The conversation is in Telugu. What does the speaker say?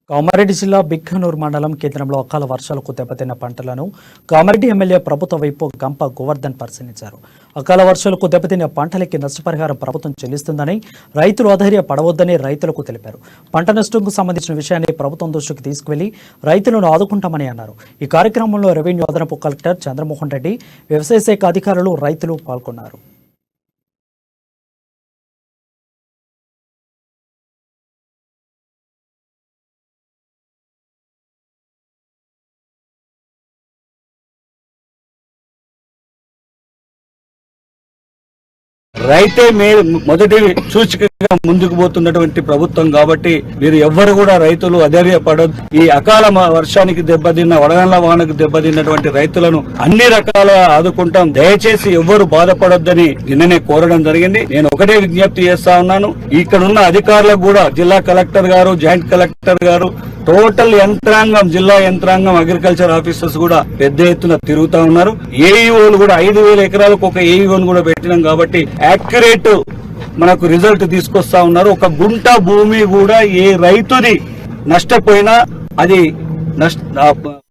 కామారెడ్డి జిల్లా బిక్కనూరు మండలం కేంద్రంలో అకాల వర్షాలకు దెబ్బతిన్న పంటలను కామారెడ్డి ఎమ్మెల్యే ప్రభుత్వ వైపు గంప గోవర్ధన్ పరిశీలించారు. అకాల వర్షాలకు దెబ్బతిన్న పంటలకి నష్టపరిహారం ప్రభుత్వం చెల్లిస్తుందని, రైతులు అధైర్య పడవద్దని రైతులకు తెలిపారు. పంట నష్టంకు సంబంధించిన విషయాన్ని ప్రభుత్వం దృష్టికి తీసుకువెళ్లి రైతులను ఆదుకుంటామని అన్నారు. ఈ కార్యక్రమంలో రెవెన్యూ అదనపు కలెక్టర్ చంద్రమోహన్ రెడ్డి, వ్యవసాయ శాఖ అధికారులు, రైతులు పాల్గొన్నారు. రైతే మొదటి సూచికగా ముందుకు పోతున్నటువంటి ప్రభుత్వం కాబట్టి మీరు ఎవ్వరు కూడా రైతులు అధైర్యపడొద్దు. ఈ అకాల వర్షానికి దెబ్బతిన్న, వడగండ్ల వానకు దెబ్బతిన్నటువంటి రైతులను అన్ని రకాల ఆదుకుంటాం. దయచేసి ఎవ్వరు బాధపడొద్దని నిన్ననే కోరడం జరిగింది. నేను ఒకటే విజ్ఞప్తి చేస్తా ఉన్నాను, ఇక్కడున్న అధికారులకు కూడా, జిల్లా కలెక్టర్ గారు, జాయింట్ కలెక్టర్ గారు, టోటల్ యంత్రాంగం, జిల్లా యంత్రాంగం, అగ్రికల్చర్ ఆఫీసర్స్ కూడా పెద్ద ఎత్తున తిరుగుతా ఉన్నారు. ఏఈఓలు కూడా 5,000 ఎకరాలకు ఒక ఏఈఓను కూడా పెట్టినాం కాబట్టి యాక్యురేట్ మనకు రిజల్ట్ తీసుకొస్తా ఉన్నారు. ఒక గుంట భూమి కూడా ఏ రైతుది నష్టపోయినా అది